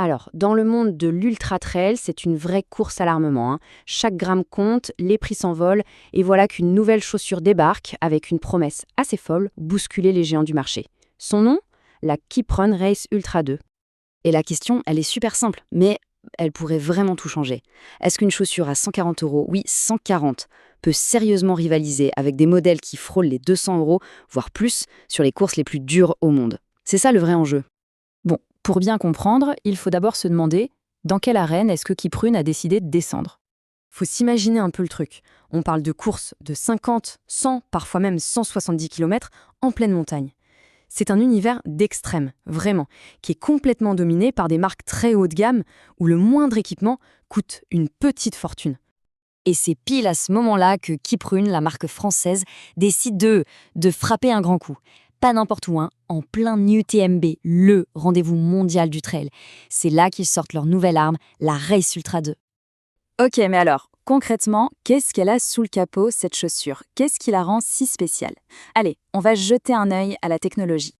Alors, dans le monde de l'ultra-trail, c'est une vraie course à l'armement, hein. Chaque gramme compte, les prix s'envolent, et voilà qu'une nouvelle chaussure débarque avec une promesse assez folle, bousculer les géants du marché. Son nom? La Keep Run Race Ultra 2. Et la question, elle est super simple, mais elle pourrait vraiment tout changer. Est-ce qu'une chaussure à 140 euros, oui, 140, peut sérieusement rivaliser avec des modèles qui frôlent les 200 euros, voire plus, sur les courses les plus dures au monde? C'est ça le vrai enjeu. Bon, pour bien comprendre, il faut d'abord se demander dans quelle arène est-ce que Kiprun a décidé de descendre. Faut s'imaginer un peu le truc. On parle de courses de 50, 100, parfois même 170 km en pleine montagne. C'est un univers d'extrême, vraiment, qui est complètement dominé par des marques très haut de gamme où le moindre équipement coûte une petite fortune. Et c'est pile à ce moment-là que Kiprun, la marque française, décide de frapper un grand coup. Pas n'importe où, hein, en plein UTMB, le rendez-vous mondial du trail. C'est là qu'ils sortent leur nouvelle arme, la Race Ultra 2. Ok, mais alors, concrètement, qu'est-ce qu'elle a sous le capot, cette chaussure? Qu'est-ce qui la rend si spéciale? Allez, on va jeter un œil à la technologie.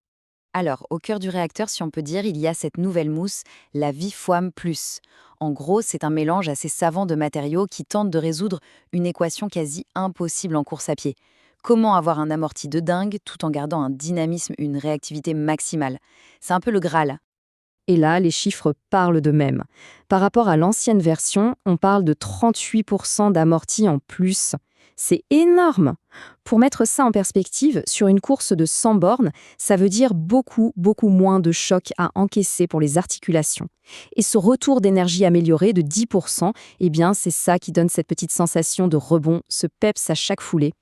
Alors, au cœur du réacteur, si on peut dire, il y a cette nouvelle mousse, la Vifoam Plus. En gros, c'est un mélange assez savant de matériaux qui tente de résoudre une équation quasi impossible en course à pied. Comment avoir un amorti de dingue tout en gardant un dynamisme, une réactivité maximale? C'est un peu le Graal. Et là, les chiffres parlent d'eux-mêmes. Par rapport à l'ancienne version, on parle de 38% d'amorti en plus. C'est énorme! Pour mettre ça en perspective, sur une course de 100 bornes, ça veut dire beaucoup, beaucoup moins de choc à encaisser pour les articulations. Et ce retour d'énergie amélioré de 10%, eh bien, c'est ça qui donne cette petite sensation de rebond, ce peps à chaque foulée.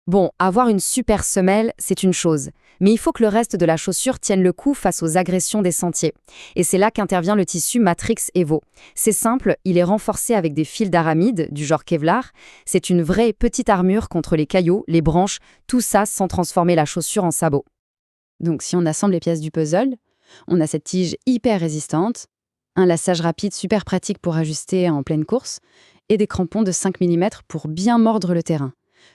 Bon, avoir une super semelle, c'est une chose, mais il faut que le reste de la chaussure tienne le coup face aux agressions des sentiers. Et c'est là qu'intervient le tissu Matrix Evo. C'est simple, il est renforcé avec des fils d'aramide, du genre Kevlar. C'est une vraie petite armure contre les cailloux, les branches, tout ça sans transformer la chaussure en sabot. Donc si on assemble les pièces du puzzle, on a cette tige hyper résistante, un laçage rapide super pratique pour ajuster en pleine course, et des crampons de 5 mm pour bien mordre le terrain.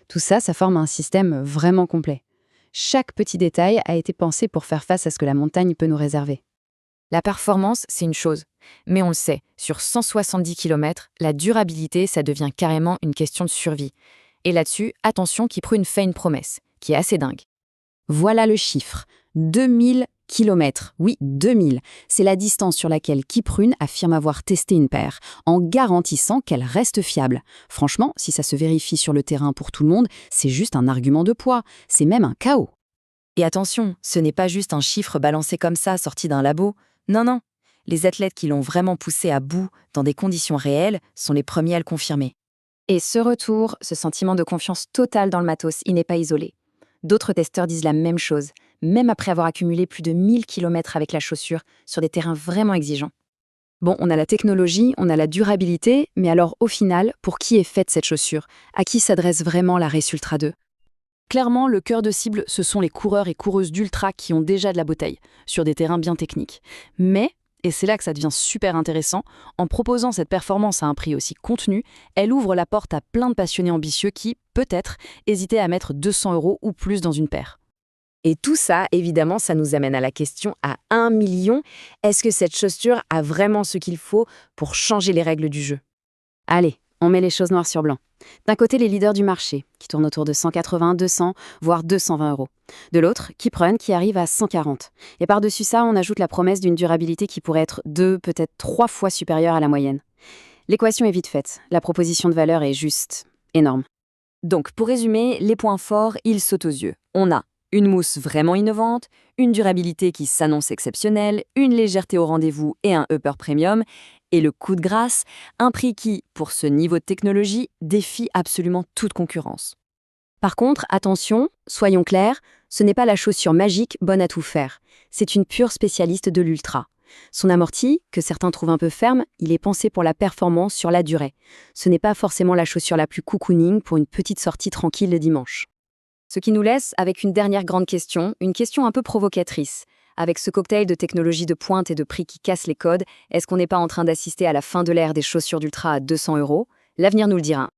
Tout ça, ça forme un système vraiment complet. Chaque petit détail a été pensé pour faire face à ce que la montagne peut nous réserver. La performance, c'est une chose. Mais on le sait, sur 170 km, la durabilité, ça devient carrément une question de survie. Et là-dessus, attention, Kiprun fait une promesse, qui est assez dingue. Voilà le chiffre. 2000 km. Oui, 2000. C'est la distance sur laquelle Kiprun affirme avoir testé une paire, en garantissant qu'elle reste fiable. Franchement, si ça se vérifie sur le terrain pour tout le monde, c'est juste un argument de poids. C'est même un chaos. Et attention, ce n'est pas juste un chiffre balancé comme ça, sorti d'un labo. Non, non. Les athlètes qui l'ont vraiment poussé à bout, dans des conditions réelles, sont les premiers à le confirmer. Et ce retour, ce sentiment de confiance totale dans le matos, il n'est pas isolé. D'autres testeurs disent la même chose, même après avoir accumulé plus de 1000 km avec la chaussure sur des terrains vraiment exigeants. Bon, on a la technologie, on a la durabilité, mais alors au final, pour qui est faite cette chaussure? À qui s'adresse vraiment la Race Ultra 2? Clairement, le cœur de cible, ce sont les coureurs et coureuses d'ultra qui ont déjà de la bouteille, sur des terrains bien techniques. Mais, et c'est là que ça devient super intéressant, en proposant cette performance à un prix aussi contenu, elle ouvre la porte à plein de passionnés ambitieux qui, peut-être, hésitaient à mettre 200 € ou plus dans une paire. Et tout ça, évidemment, ça nous amène à la question à 1 million. Est-ce que cette chaussure a vraiment ce qu'il faut pour changer les règles du jeu? Allez, on met les choses noir sur blanc. D'un côté, les leaders du marché, qui tournent autour de 180, 200, voire 220 €. De l'autre, Kiprun, qui arrive à 140. Et par-dessus ça, on ajoute la promesse d'une durabilité qui pourrait être 2, peut-être 3 fois supérieure à la moyenne. L'équation est vite faite. La proposition de valeur est juste énorme. Donc, pour résumer, les points forts, ils sautent aux yeux. On a une mousse vraiment innovante, une durabilité qui s'annonce exceptionnelle, une légèreté au rendez-vous et un upper premium, et le coup de grâce, un prix qui, pour ce niveau de technologie, défie absolument toute concurrence. Par contre, attention, soyons clairs, ce n'est pas la chaussure magique bonne à tout faire. C'est une pure spécialiste de l'ultra. Son amorti, que certains trouvent un peu ferme, il est pensé pour la performance sur la durée. Ce n'est pas forcément la chaussure la plus cocooning pour une petite sortie tranquille le dimanche. Ce qui nous laisse avec une dernière grande question, une question un peu provocatrice. Avec ce cocktail de technologie de pointe et de prix qui casse les codes, est-ce qu'on n'est pas en train d'assister à la fin de l'ère des chaussures d'ultra à 200 €? L'avenir nous le dira.